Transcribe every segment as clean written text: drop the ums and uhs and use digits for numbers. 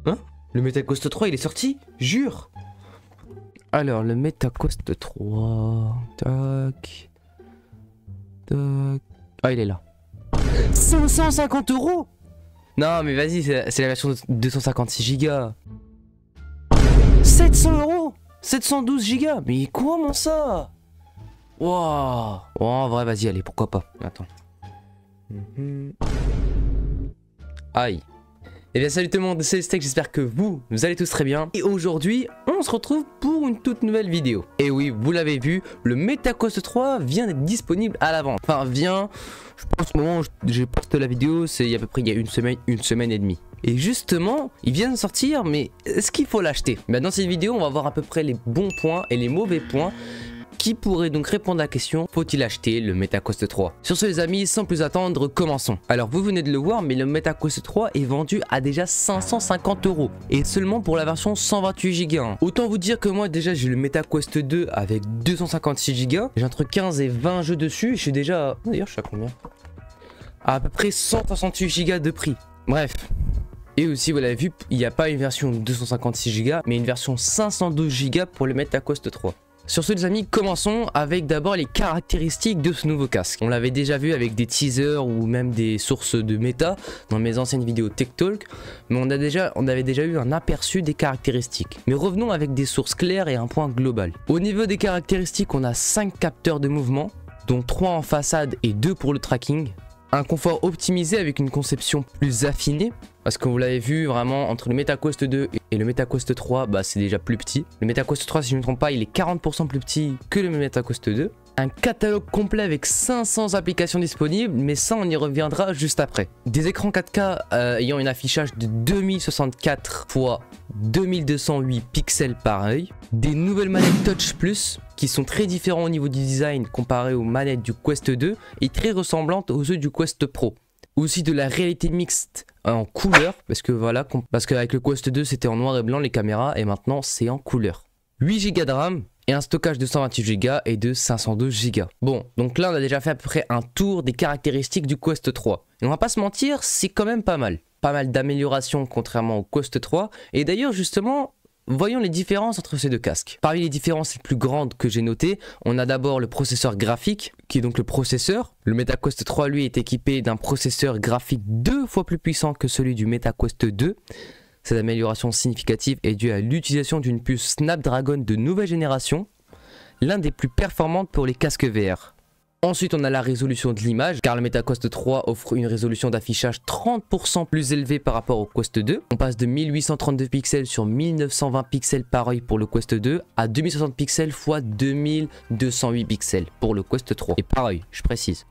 Hein? Le MetaQuest 3 il est sorti? Jure! Alors le MetaQuest 3... Tac... Tac... Ah il est là. 550 €! Non mais vas-y, c'est la version de 256 Go. 700 €! 712 Go! Mais comment ça? Waouh! Oh, en vrai vas-y, allez, pourquoi pas. Attends. Aïe. Eh bien salut tout le monde, c'est Steak, j'espère que vous allez tous très bien. Et aujourd'hui, on se retrouve pour une toute nouvelle vidéo. Et oui, vous l'avez vu, le MetaQuest 3 vient d'être disponible à la vente. Enfin, je pense au moment où j'ai posté la vidéo, c'est à peu près il y a une semaine et demie. Et justement, il vient de sortir, mais est-ce qu'il faut l'acheter? Dans cette vidéo, on va voir à peu près les bons points et les mauvais points qui pourrait donc répondre à la question, faut-il acheter le MetaQuest 3? Sur ce les amis, sans plus attendre, commençons. Alors vous venez de le voir, mais le MetaQuest 3 est vendu à déjà 550 €. Et seulement pour la version 128 Go. Autant vous dire que moi déjà j'ai le MetaQuest 2 avec 256 Go. J'ai entre 15 et 20 jeux dessus. Je suis déjà... D'ailleurs je sais à combien? À peu près 168 Go de prix. Bref. Et aussi vous l'avez vu, il n'y a pas une version 256 Go, mais une version 512 Go pour le MetaQuest 3. Sur ce les amis, commençons avec d'abord les caractéristiques de ce nouveau casque. On l'avait déjà vu avec des teasers ou même des sources de méta dans mes anciennes vidéos Tech Talk, mais on avait déjà eu un aperçu des caractéristiques. Mais revenons avec des sources claires et un point global. Au niveau des caractéristiques, on a 5 capteurs de mouvement, dont 3 en façade et 2 pour le tracking. Un confort optimisé avec une conception plus affinée, parce que vous l'avez vu vraiment entre le MetaQuest 2 et le MetaQuest 3, c'est déjà plus petit. Le MetaQuest 3 si je ne me trompe pas, il est 40% plus petit que le MetaQuest 2. Un catalogue complet avec 500 applications disponibles, mais ça on y reviendra juste après. Des écrans 4K ayant un affichage de 2064 x 2208 pixels par œil. Des nouvelles manettes Touch Plus qui sont très différents au niveau du design comparé aux manettes du Quest 2 et très ressemblantes aux yeux du Quest Pro. Aussi de la réalité mixte en couleur, parce qu'avec le Quest 2 c'était en noir et blanc les caméras et maintenant c'est en couleur. 8 Go de RAM et un stockage de 128 Go et de 512 Go. Bon, donc là on a déjà fait à peu près un tour des caractéristiques du Quest 3. Et on va pas se mentir, c'est quand même pas mal. Pas mal d'améliorations contrairement au Quest 3. Et d'ailleurs justement... voyons les différences entre ces deux casques. Parmi les différences les plus grandes que j'ai notées, on a d'abord le processeur graphique, qui est donc le processeur. Le MetaQuest 3 lui est équipé d'un processeur graphique 2 fois plus puissant que celui du MetaQuest 2. Cette amélioration significative est due à l'utilisation d'une puce Snapdragon de nouvelle génération, l'un des plus performantes pour les casques VR. Ensuite, on a la résolution de l'image, car le MetaQuest 3 offre une résolution d'affichage 30% plus élevée par rapport au Quest 2. On passe de 1832 pixels sur 1920 pixels par œil pour le Quest 2 à 2060 pixels x 2208 pixels pour le Quest 3. Et par œil, je précise.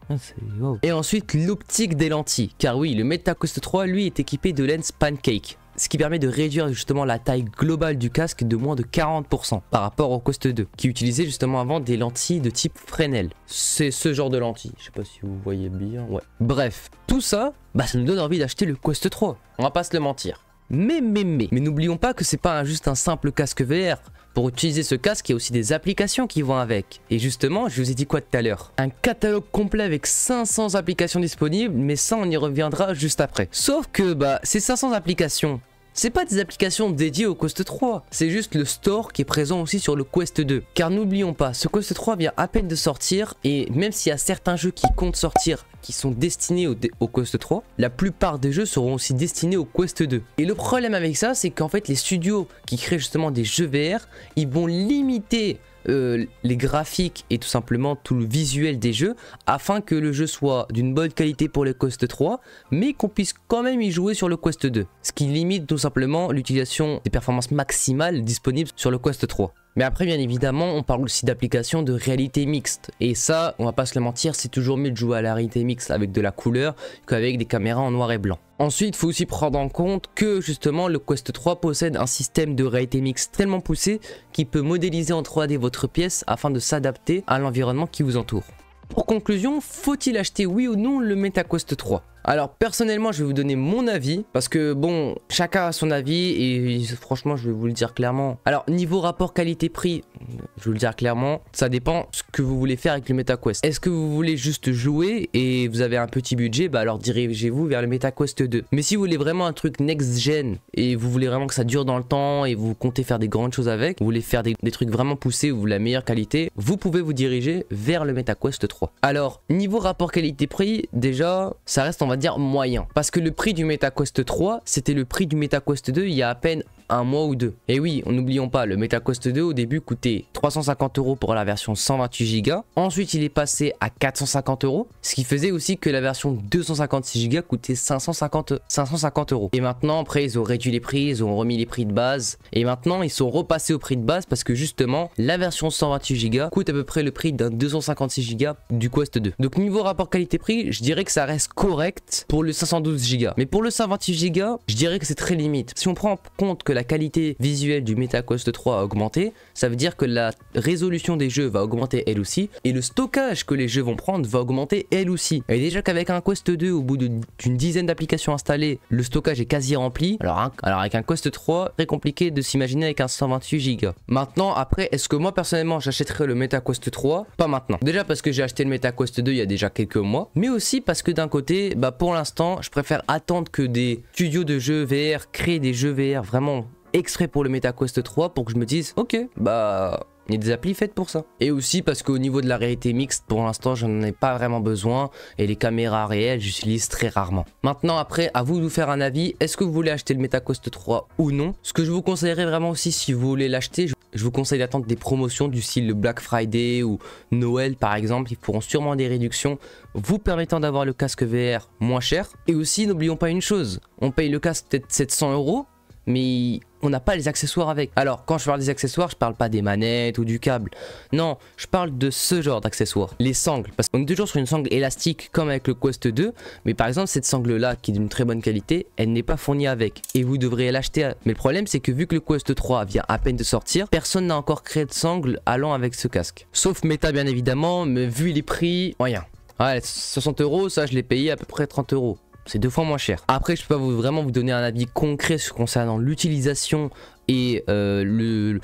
Wow. Et ensuite, l'optique des lentilles, car oui, le MetaQuest 3 lui est équipé de lens pancake, ce qui permet de réduire justement la taille globale du casque de moins de 40% par rapport au Quest 2, qui utilisait justement avant des lentilles de type Fresnel. C'est ce genre de lentilles, je sais pas si vous voyez bien, ouais. Bref, tout ça, ça nous donne envie d'acheter le Quest 3, on va pas se le mentir. Mais n'oublions pas que c'est pas juste un simple casque VR. Pour utiliser ce casque, il y a aussi des applications qui vont avec. Et justement, je vous ai dit quoi tout à l'heure? Un catalogue complet avec 500 applications disponibles, mais ça on y reviendra juste après. Sauf que ces 500 applications, c'est pas des applications dédiées au Quest 3, c'est juste le store qui est présent aussi sur le Quest 2. Car n'oublions pas, ce Quest 3 vient à peine de sortir et même s'il y a certains jeux qui comptent sortir qui sont destinés au Quest 3, la plupart des jeux seront aussi destinés au Quest 2. Et le problème avec ça, c'est qu'en fait les studios qui créent justement des jeux VR, ils vont limiter les graphiques et tout simplement tout le visuel des jeux afin que le jeu soit d'une bonne qualité pour le Quest 3 mais qu'on puisse quand même y jouer sur le Quest 2, ce qui limite tout simplement l'utilisation des performances maximales disponibles sur le Quest 3. Mais après bien évidemment on parle aussi d'applications de réalité mixte et ça on va pas se le mentir, c'est toujours mieux de jouer à la réalité mixte avec de la couleur qu'avec des caméras en noir et blanc. Ensuite, il faut aussi prendre en compte que justement le Quest 3 possède un système de réalité mixte tellement poussé qui peut modéliser en 3D votre pièce afin de s'adapter à l'environnement qui vous entoure. Pour conclusion, faut-il acheter oui ou non le MetaQuest 3? Alors personnellement je vais vous donner mon avis parce que bon chacun a son avis et franchement je vais vous le dire clairement. Alors niveau rapport qualité-prix, je vais vous le dire clairement, ça dépend ce que vous voulez faire avec le MetaQuest. Est-ce que vous voulez juste jouer et vous avez un petit budget, bah alors dirigez-vous vers le MetaQuest 2. Mais si vous voulez vraiment un truc next-gen et vous voulez vraiment que ça dure dans le temps et vous comptez faire des grandes choses avec, vous voulez faire des trucs vraiment poussés ou la meilleure qualité, vous pouvez vous diriger vers le MetaQuest 3. Alors niveau rapport qualité-prix, déjà ça reste on va dire moyen. Parce que le prix du MetaQuest 3 c'était le prix du MetaQuest 2 il y a à peine un mois ou deux. Et oui, n'oublions pas, le MetaQuest 2 au début coûtait 350 € pour la version 128 Go. Ensuite, il est passé à 450 €, ce qui faisait aussi que la version 256 Go coûtait 550 €. Et maintenant, après, ils ont réduit les prix, ils ont remis les prix de base. Et maintenant, ils sont repassés au prix de base parce que justement, la version 128 Go coûte à peu près le prix d'un 256 Go du Quest 2. Donc niveau rapport qualité-prix, je dirais que ça reste correct pour le 512 Go. Mais pour le 128 Go, je dirais que c'est très limite. Si on prend en compte que la qualité visuelle du MetaQuest 3 a augmenté, ça veut dire que la résolution des jeux va augmenter elle aussi et le stockage que les jeux vont prendre va augmenter elle aussi. Et déjà qu'avec un Quest 2 au bout d'une dizaine d'applications installées, le stockage est quasi rempli. Alors avec un Quest 3, très compliqué de s'imaginer avec un 128 Go. Maintenant après, est-ce que moi personnellement j'achèterais le MetaQuest 3? Pas maintenant. Déjà parce que j'ai acheté le MetaQuest 2 il y a déjà quelques mois, mais aussi parce que d'un côté, bah pour l'instant, je préfère attendre que des studios de jeux VR créent des jeux VR vraiment exprès pour le MetaQuest 3 pour que je me dise ok bah il y a des applis faites pour ça. Et aussi parce qu'au niveau de la réalité mixte pour l'instant je n'en ai pas vraiment besoin et les caméras réelles j'utilise très rarement. Maintenant après à vous de vous faire un avis, est-ce que vous voulez acheter le MetaQuest 3 ou non? Ce que je vous conseillerais vraiment aussi si vous voulez l'acheter, je vous conseille d'attendre des promotions du style le Black Friday ou Noël par exemple. Ils feront sûrement des réductions vous permettant d'avoir le casque VR moins cher. Et aussi n'oublions pas une chose, on paye le casque peut-être 700 €, mais on n'a pas les accessoires avec. Alors quand je parle des accessoires, je parle pas des manettes ou du câble. Non, je parle de ce genre d'accessoires. Les sangles. Parce qu'on est toujours sur une sangle élastique comme avec le Quest 2. Mais par exemple cette sangle là qui est d'une très bonne qualité, elle n'est pas fournie avec. Et vous devriez l'acheter. Mais le problème c'est que vu que le Quest 3 vient à peine de sortir, personne n'a encore créé de sangle allant avec ce casque. Sauf Meta bien évidemment, mais vu les prix, moyen. Ouais, 60 €, ça je l'ai payé à peu près 30 €. C'est 2 fois moins cher. Après je peux pas vraiment vous donner un avis concret concernant l'utilisation et le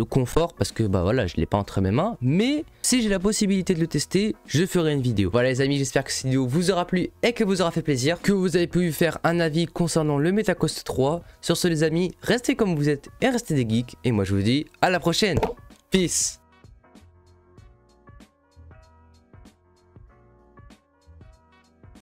confort parce que bah voilà je l'ai pas entre mes mains, mais si j'ai la possibilité de le tester je ferai une vidéo. Voilà les amis, j'espère que cette vidéo vous aura plu et que vous aura fait plaisir, que vous avez pu faire un avis concernant le MetaQuest 3. Sur ce les amis, restez comme vous êtes et restez des geeks et moi je vous dis à la prochaine. Peace.